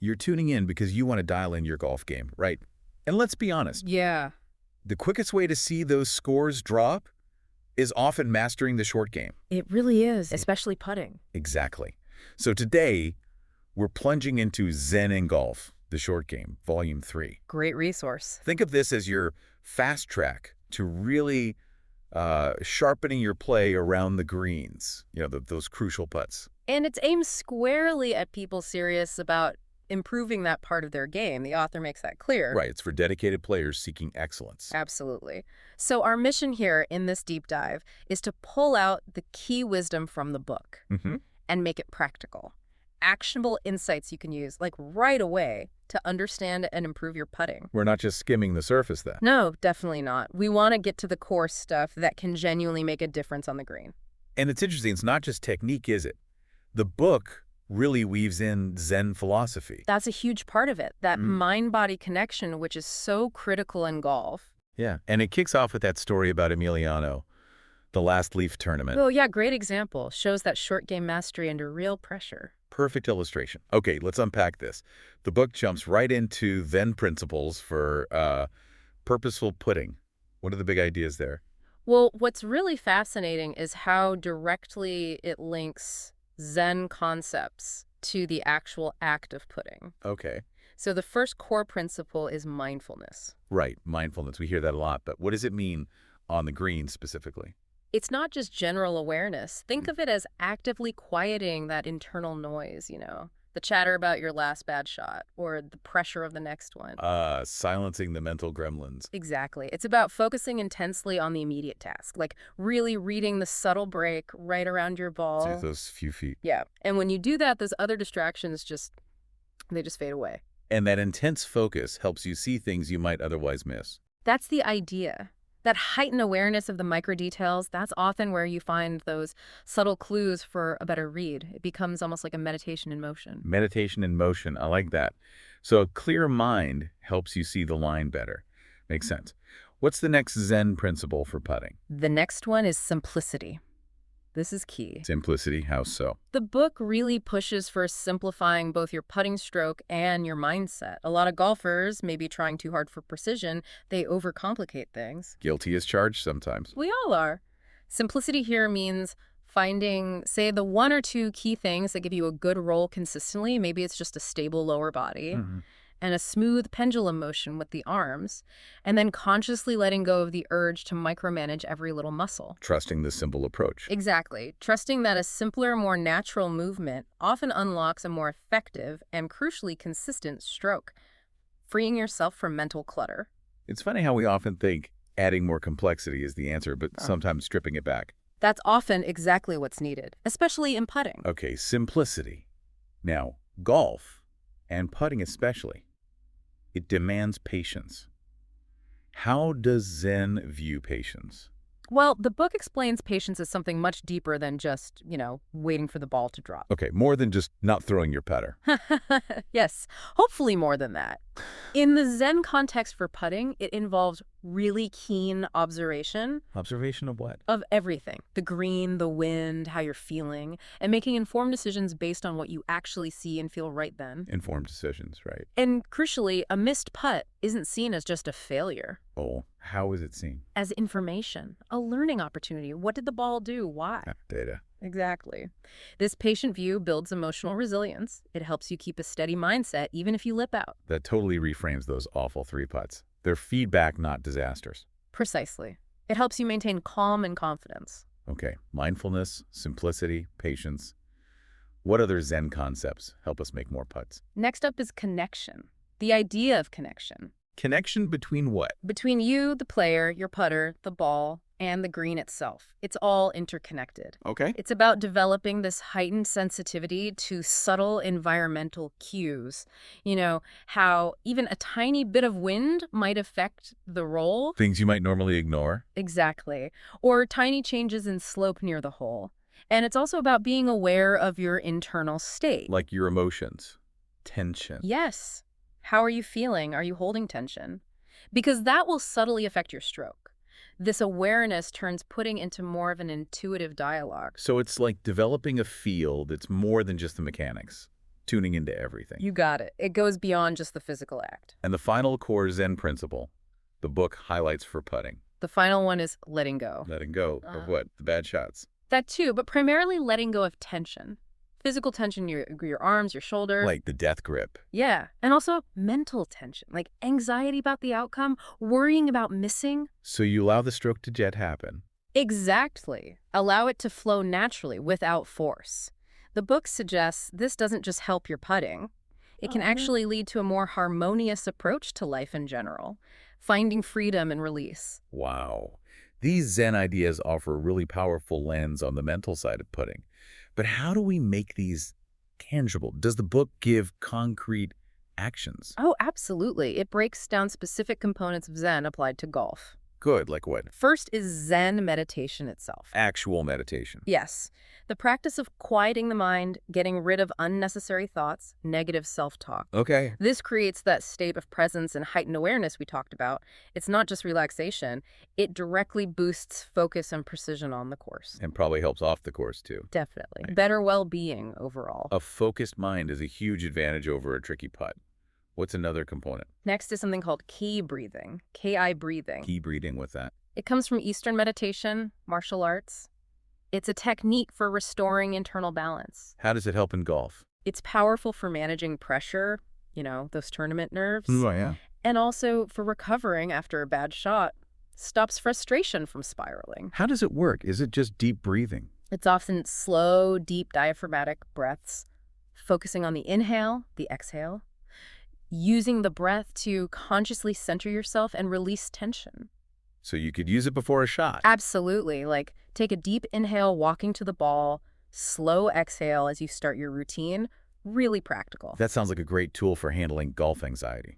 You're tuning in because you want to dial in your golf game, right? And let's be honest, Yeah, the quickest way to see those scores drop is often mastering the short game. it really is, especially putting. Exactly. So today, we're plunging into Zen in Golf, the short game, Volume 3. Great resource. Think of this as your fast track to really sharpening your play around the greens, those crucial putts. And it's aimed squarely at people serious about improving that part of their game. The author makes that clear. Right, it's for dedicated players seeking excellence. Absolutely. So our mission here in this deep dive is to pull out the key wisdom from the book and make it practical. Actionable insights you can use, like right away, to understand and improve your putting. We're not just skimming the surface then. No, definitely not. We want to get to the core stuff that can genuinely make a difference on the green. And it's interesting, it's not just technique, is it? The book really weaves in Zen philosophy. That's a huge part of it, that mind-body connection, which is so critical in golf. Yeah, and it kicks off with that story about Emiliano, the last Leaf tournament. Oh, yeah, great example. Shows that short game mastery under real pressure. Perfect illustration. Okay, let's unpack this. The book jumps right into Zen principles for purposeful putting. What are the big ideas there? Well, what's really fascinating is how directly it links Zen concepts to the actual act of putting. Okay. So the first core principle is mindfulness. Right, mindfulness. We hear that a lot, but what does it mean on the green specifically? It's not just general awareness. Think of it as actively quieting that internal noise, the chatter about your last bad shot or the pressure of the next one. Silencing the mental gremlins. Exactly. It's about focusing intensely on the immediate task, like really reading the subtle break right around your ball. So those few feet. Yeah. And when you do that, those other distractions they just fade away. And that intense focus helps you see things you might otherwise miss. That's the idea. That heightened awareness of the micro details, that's often where you find those subtle clues for a better read. It becomes almost like a meditation in motion. Meditation in motion. I like that. So a clear mind helps you see the line better. Makes sense. What's the next Zen principle for putting? The next one is simplicity. This is key. Simplicity. How so? The book really pushes for simplifying both your putting stroke and your mindset. A lot of golfers, maybe trying too hard for precision, they overcomplicate things. Guilty as charged sometimes. We all are. Simplicity here means finding, say, the one or two key things that give you a good roll consistently. Maybe it's just a stable lower body. And a smooth pendulum motion with the arms, and then consciously letting go of the urge to micromanage every little muscle. Trusting the simple approach. Exactly. Trusting that a simpler, more natural movement often unlocks a more effective and crucially consistent stroke, freeing yourself from mental clutter. It's funny how we often think adding more complexity is the answer, but sometimes stripping it back. That's often exactly what's needed, especially in putting. Okay, simplicity. Now, golf, and putting especially, it demands patience. How does Zen view patience? Well, the book explains patience as something much deeper than just, waiting for the ball to drop. Okay, more than just not throwing your putter. Yes, hopefully more than that. In the Zen context for putting, it involves really keen observation. Observation of what? Of everything. The green, the wind, how you're feeling, and making informed decisions based on what you actually see and feel right then. Informed decisions, right. And crucially, a missed putt isn't seen as just a failure. Oh, how is it seen? As information, a learning opportunity. What did the ball do? Why? Data. Exactly. This patient view builds emotional resilience. It helps you keep a steady mindset even if you lip out. That totally reframes those awful three putts. They're feedback, not disasters. Precisely. It helps you maintain calm and confidence. Okay, mindfulness, simplicity, patience. What other Zen concepts help us make more putts? Next up is connection. The idea of connection. Connection between what? Between you, the player, your putter, the ball, and the green itself. It's all interconnected. Okay. It's about developing this heightened sensitivity to subtle environmental cues. How even a tiny bit of wind might affect the roll. Things you might normally ignore. Exactly. Or tiny changes in slope near the hole. And it's also about being aware of your internal state. Like your emotions. Tension. Yes. How are you feeling? Are you holding tension? Because that will subtly affect your stroke. This awareness turns putting into more of an intuitive dialogue. So it's like developing a feel that's more than just the mechanics. tuning into everything. You got it. It goes beyond just the physical act. And the final core Zen principle, the book highlights for putting. The final one is letting go. Letting go of what? The bad shots. That too, but primarily letting go of tension. Physical tension, your arms, your shoulder. Like the death grip. Yeah, and also mental tension, like anxiety about the outcome, worrying about missing. So you allow the stroke to jet happen. Exactly. Allow it to flow naturally without force. The book suggests this doesn't just help your putting. It can actually lead to a more harmonious approach to life in general, finding freedom and release. Wow. These Zen ideas offer a really powerful lens on the mental side of putting. But how do we make these tangible? Does the book give concrete actions? Oh, absolutely. It breaks down specific components of Zen applied to golf. Good, like what? First is Zen meditation itself. Actual meditation. Yes, the practice of quieting the mind, getting rid of unnecessary thoughts, negative self-talk. Okay. This creates that state of presence and heightened awareness we talked about. It's not just relaxation. It directly boosts focus and precision on the course. And probably helps off the course, too. Definitely. Right. Better well-being overall. A focused mind is a huge advantage over a tricky putt. What's another component? Next is something called ki breathing, Ki breathing. Key breathing with that. It comes from Eastern meditation, martial arts. It's a technique for restoring internal balance. How does it help in golf? It's powerful for managing pressure, those tournament nerves. Oh, yeah. And also for recovering after a bad shot. Stops frustration from spiraling. How does it work? Is it just deep breathing? It's often slow, deep diaphragmatic breaths, focusing on the inhale, the exhale, using the breath to consciously center yourself and release tension. So you could use it before a shot. Absolutely. Like, take a deep inhale walking to the ball, slow exhale as you start your routine. Really practical. That sounds like a great tool for handling golf anxiety.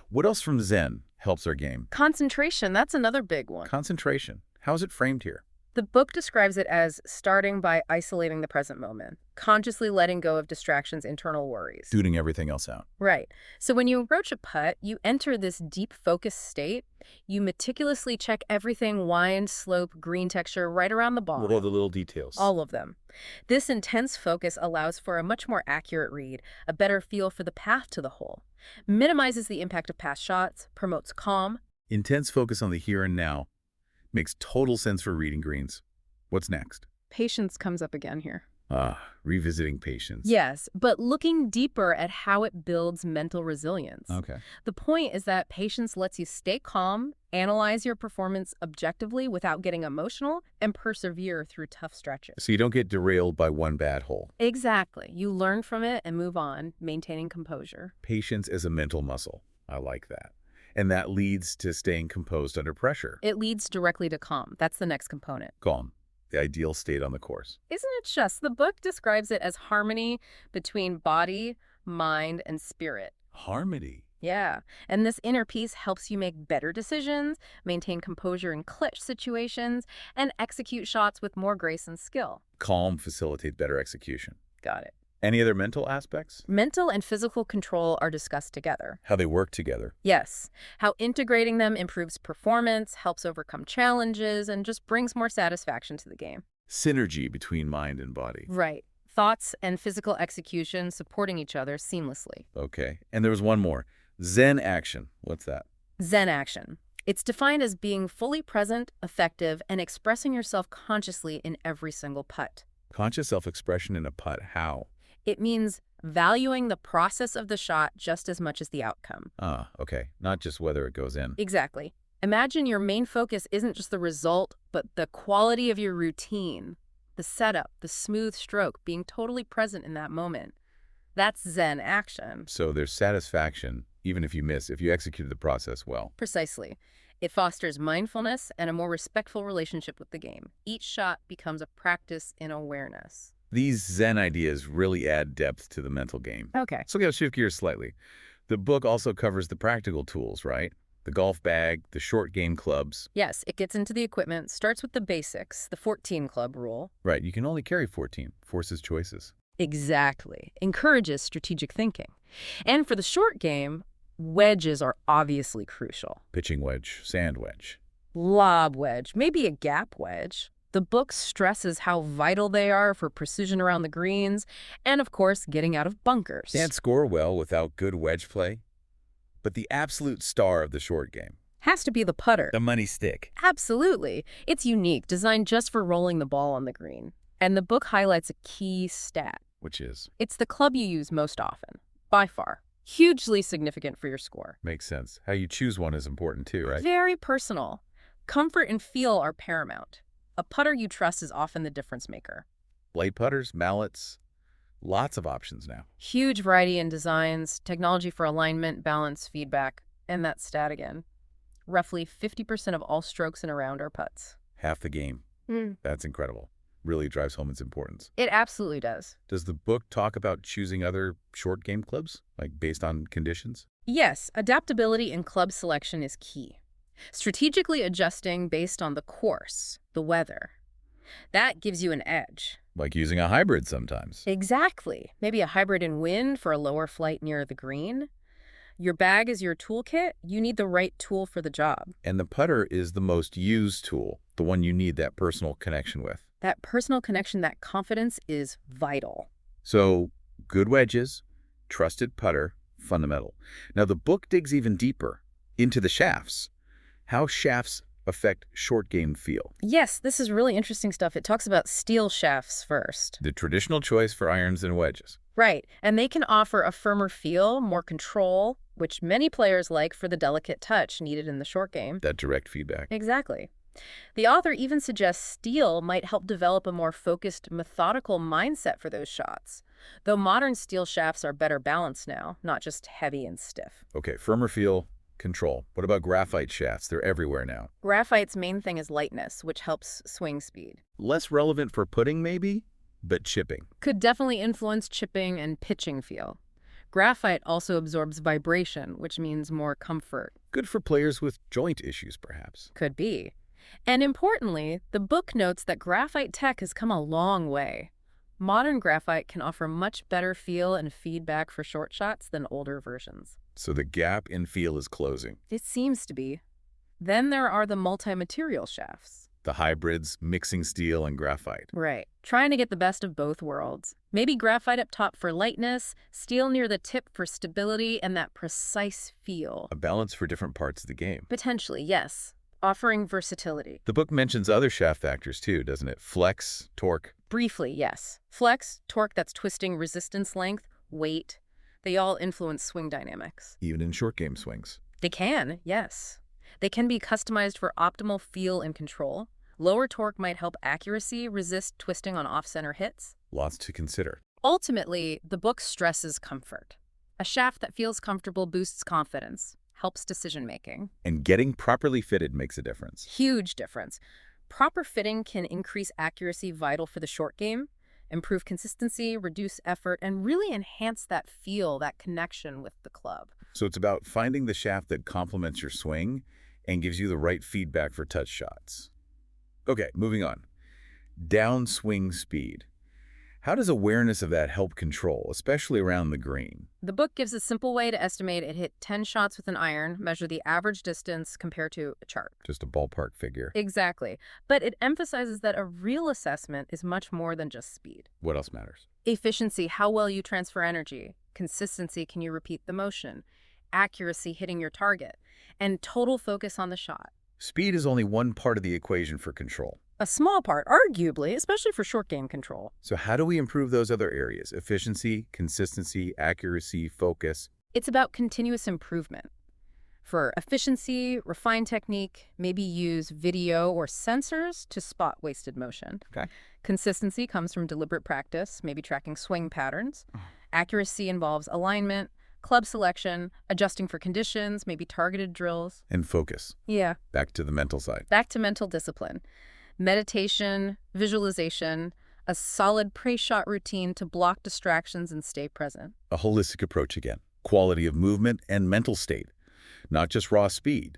What else from Zen helps our game? Concentration, that's another big one. Concentration. How is it framed here? The book describes it as starting by isolating the present moment, consciously letting go of distractions, internal worries. Tuning everything else out. Right. So when you approach a putt, you enter this deep focus state. You meticulously check everything, wind, slope, green texture, right around the ball. All the little details. All of them. This intense focus allows for a much more accurate read, a better feel for the path to the hole, minimizes the impact of past shots, promotes calm. Intense focus on the here and now makes total sense for reading greens. What's next? Patience comes up again here. Revisiting patience. Yes, but looking deeper at how it builds mental resilience. Okay. The point is that patience lets you stay calm, analyze your performance objectively without getting emotional, and persevere through tough stretches. So you don't get derailed by one bad hole. Exactly. You learn from it and move on, maintaining composure. Patience is a mental muscle. I like that. And that leads to staying composed under pressure. It leads directly to calm. That's the next component. Calm. The ideal state on the course. Isn't it just? The book describes it as harmony between body, mind, and spirit. Harmony. Yeah, and this inner peace helps you make better decisions, maintain composure in clutch situations, and execute shots with more grace and skill. Calm facilitates better execution. Got it. Any other mental aspects? Mental and physical control are discussed together. How they work together. Yes, how integrating them improves performance, helps overcome challenges, and just brings more satisfaction to the game. Synergy between mind and body. Right. Thoughts and physical execution supporting each other seamlessly. Okay. And there was one more. Zen action. What's that? Zen action. It's defined as being fully present, effective, and expressing yourself consciously in every single putt. Conscious self-expression in a putt. How? It means valuing the process of the shot just as much as the outcome. Okay. Not just whether it goes in. Exactly. Imagine your main focus isn't just the result, but the quality of your routine, the setup, the smooth stroke, being totally present in that moment. That's Zen action. So there's satisfaction, even if you miss, if you executed the process well. Precisely. It fosters mindfulness and a more respectful relationship with the game. Each shot becomes a practice in awareness. These Zen ideas really add depth to the mental game. Okay. So let's shift gears slightly. The book also covers the practical tools, right? The golf bag, the short game clubs. Yes, it gets into the equipment, starts with the basics, the 14 club rule. Right, you can only carry 14. Forces choices. Exactly. Encourages strategic thinking. And for the short game, wedges are obviously crucial. Pitching wedge, sand wedge. Lob wedge, maybe a gap wedge. The book stresses how vital they are for precision around the greens and, of course, getting out of bunkers. Can't score well without good wedge play. But the absolute star of the short game, Has to be the putter. the money stick, Absolutely. It's unique, designed just for rolling the ball on the green. And the book highlights a key stat. which is, It's the club you use most often, by far. Hugely significant for your score. makes sense. How you choose one is important too, right? Very personal. Comfort and feel are paramount. A putter you trust is often the difference maker. Blade putters, mallets, lots of options now. Huge variety in designs, technology for alignment, balance, feedback, and that stat again. Roughly 50% of all strokes in a round are putts. Half the game. Mm. That's incredible. Really drives home its importance. It absolutely does. Does the book talk about choosing other short game clubs, like based on conditions? Yes, adaptability in club selection is key. Strategically adjusting based on the course, the weather. That gives you an edge. Like using a hybrid sometimes. Exactly. Maybe a hybrid in wind for a lower flight near the green. Your bag is your toolkit. You need the right tool for the job. And the putter is the most used tool, the one you need that personal connection with. That personal connection, that confidence is vital. So, good wedges, trusted putter, fundamental. Now, the book digs even deeper into the shafts. How shafts affect short game feel. Yes, this is really interesting stuff. It talks about steel shafts first. The traditional choice for irons and wedges. Right, and they can offer a firmer feel, more control, which many players like for the delicate touch needed in the short game. That direct feedback. Exactly. The author even suggests steel might help develop a more focused, methodical mindset for those shots, though modern steel shafts are better balanced now, not just heavy and stiff. Okay, firmer feel, control. What about graphite shafts? They're everywhere now. Graphite's main thing is lightness, which helps swing speed. Less relevant for putting, maybe, but chipping. Could definitely influence chipping and pitching feel. Graphite also absorbs vibration, which means more comfort. Good for players with joint issues, perhaps. Could be. And importantly, the book notes that graphite tech has come a long way. Modern graphite can offer much better feel and feedback for short shots than older versions. So the gap in feel is closing. It seems to be. Then there are the multi-material shafts. The hybrids, mixing steel and graphite. Right. Trying to get the best of both worlds. Maybe graphite up top for lightness, steel near the tip for stability, and that precise feel. A balance for different parts of the game. Potentially, yes. Offering versatility. The book mentions other shaft factors too, doesn't it? Flex, torque. Briefly, yes. Flex, torque that's twisting, resistance length, weight. They all influence swing dynamics. Even in short game swings. They can, yes. They can be customized for optimal feel and control. Lower torque might help accuracy, resist twisting on off-center hits. Lots to consider. Ultimately, the book stresses comfort. A shaft that feels comfortable boosts confidence, helps decision-making. And getting properly fitted makes a difference. Huge difference. Proper fitting can increase accuracy vital for the short game, improve consistency, reduce effort, and really enhance that feel, that connection with the club. So it's about finding the shaft that complements your swing and gives you the right feedback for touch shots. Okay, moving on. Downswing speed. How does awareness of that help control, especially around the green? The book gives a simple way to estimate it hit 10 shots with an iron, measure the average distance compared to a chart. Just a ballpark figure. Exactly. But it emphasizes that a real assessment is much more than just speed. What else matters? Efficiency, how well you transfer energy. Consistency, can you repeat the motion? Accuracy, hitting your target. And total focus on the shot. Speed is only one part of the equation for control. A small part, arguably, especially for short game control. So how do we improve those other areas? Efficiency, consistency, accuracy, focus. It's about continuous improvement. For efficiency, refine technique, maybe use video or sensors to spot wasted motion. Okay. Consistency comes from deliberate practice, maybe tracking swing patterns. Accuracy involves alignment, club selection, adjusting for conditions, maybe targeted drills. And focus. Yeah. Back to the mental side. Back to mental discipline. Meditation, visualization, a solid pre-shot routine to block distractions and stay present. A holistic approach again. Quality of movement and mental state, not just raw speed.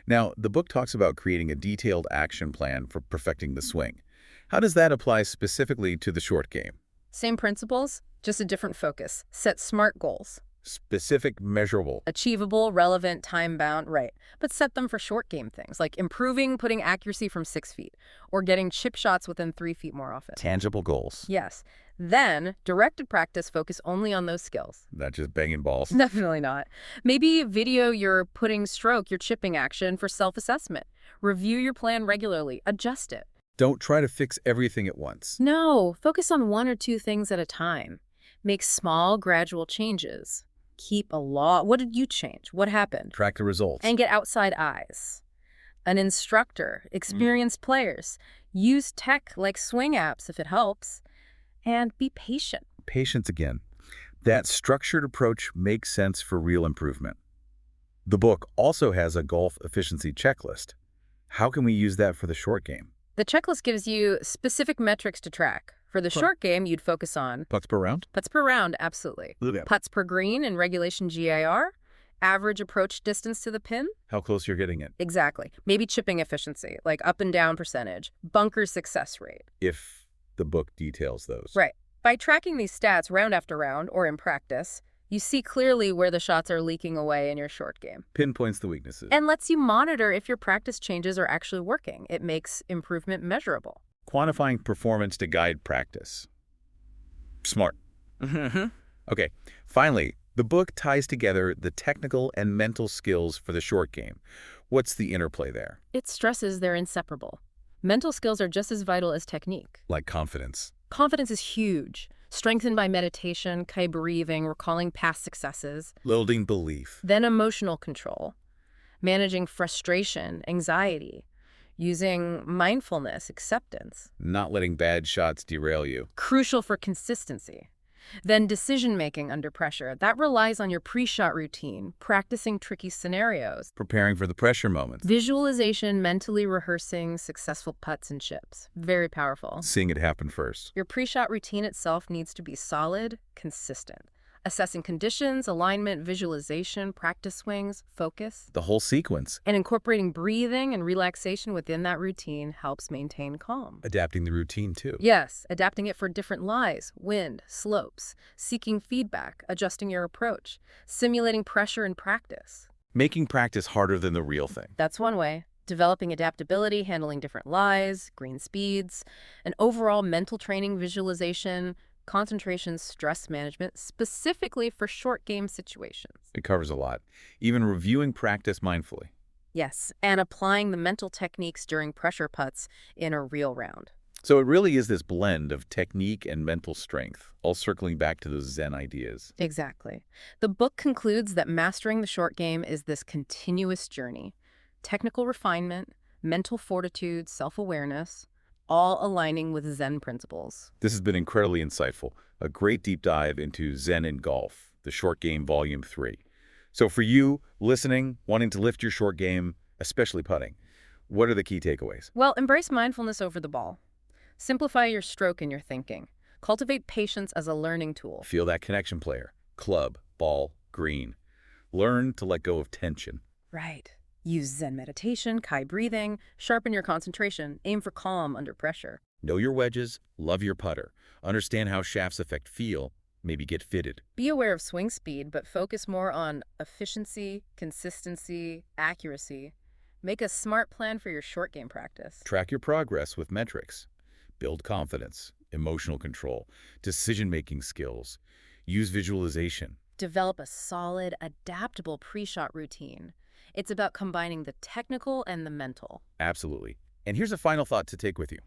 Now, the book talks about creating a detailed action plan for perfecting the swing. How does that apply specifically to the short game? Same principles, just a different focus. Set SMART goals. Specific, measurable. Achievable, relevant, time-bound, right. But set them for short game things, like improving putting accuracy from 6 feet, or getting chip shots within 3 feet more often. Tangible goals. Yes. Then, directed practice focus only on those skills. Not just banging balls. Definitely not. Maybe video your putting stroke, your chipping action for self-assessment. Review your plan regularly. Adjust it. Don't try to fix everything at once. No, focus on 1 or 2 things at a time. Make small, gradual changes. Keep a log. What did you change? What happened? Track the results. And get outside eyes. An instructor, experienced players. Use tech like swing apps if it helps. And be patient. Patience again. That structured approach makes sense for real improvement. The book also has a golf efficiency checklist. How can we use that for the short game? The checklist gives you specific metrics to track. For the short game, you'd focus on Putts per round? putts per round, absolutely. Putts per green in regulation GIR, average approach distance to the pin. How close you're getting it. Exactly. Maybe chipping efficiency, like up and down percentage, bunker success rate. If the book details those. Right. By tracking these stats round after round, or in practice, you see clearly where the shots are leaking away in your short game. Pinpoints the weaknesses. And lets you monitor if your practice changes are actually working. It makes improvement measurable. Quantifying performance to guide practice. Smart. Okay, finally, the book ties together the technical and mental skills for the short game. What's the interplay there? It stresses they're inseparable. Mental skills are just as vital as technique. Like confidence. Confidence is huge. Strengthened by meditation, Kai breathing, recalling past successes. Building belief. Then emotional control. Managing frustration, anxiety. Using mindfulness, acceptance. Not letting bad shots derail you. Crucial for consistency. Then decision-making under pressure. That relies on your pre-shot routine, practicing tricky scenarios. Preparing for the pressure moments. Visualization, mentally rehearsing successful putts and chips. Very powerful. Seeing it happen first. Your pre-shot routine itself needs to be solid, consistent. Assessing conditions, alignment, visualization, practice swings, focus. The whole sequence. And incorporating breathing and relaxation within that routine helps maintain calm. Adapting the routine too. Yes, adapting it for different lies, wind, slopes, seeking feedback, adjusting your approach, simulating pressure in practice. Making practice harder than the real thing. That's one way. Developing adaptability, handling different lies, green speeds, and overall mental training, visualization, concentration, stress management, specifically for short game situations. It covers a lot. Even reviewing practice mindfully. Yes, and applying the mental techniques during pressure putts in a real round. So it really is this blend of technique and mental strength, all circling back to those Zen ideas. Exactly. The book concludes that mastering the short game is this continuous journey. Technical refinement, mental fortitude, self-awareness, all aligning with Zen principles. This has been incredibly insightful. A great deep dive into Zen in Golf, the Short Game Volume 3. So for you, listening, wanting to lift your short game, especially putting, what are the key takeaways? Well, embrace mindfulness over the ball. Simplify your stroke in your thinking. Cultivate patience as a learning tool. Feel that connection player. Club, ball, green. Learn to let go of tension. Right. Use Zen meditation, Kai breathing, sharpen your concentration, aim for calm under pressure. Know your wedges, love your putter. Understand how shafts affect feel, maybe get fitted. Be aware of swing speed, but focus more on efficiency, consistency, accuracy. Make a smart plan for your short game practice. Track your progress with metrics. Build confidence, emotional control, decision-making skills. Use visualization. Develop a solid, adaptable pre-shot routine. It's about combining the technical and the mental. Absolutely. And here's a final thought to take with you.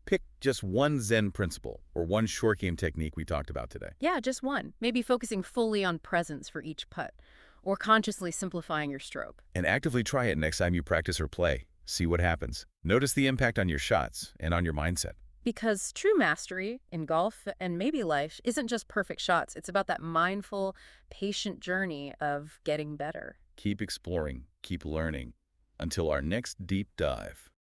Pick just one Zen principle or one short game technique we talked about today. Yeah, just one. Maybe focusing fully on presence for each putt, or consciously simplifying your stroke. And actively try it next time you practice or play. See what happens. Notice the impact on your shots and on your mindset. Because true mastery in golf and maybe life isn't just perfect shots. It's about that mindful, patient journey of getting better. Keep exploring, keep learning. Until our next deep dive.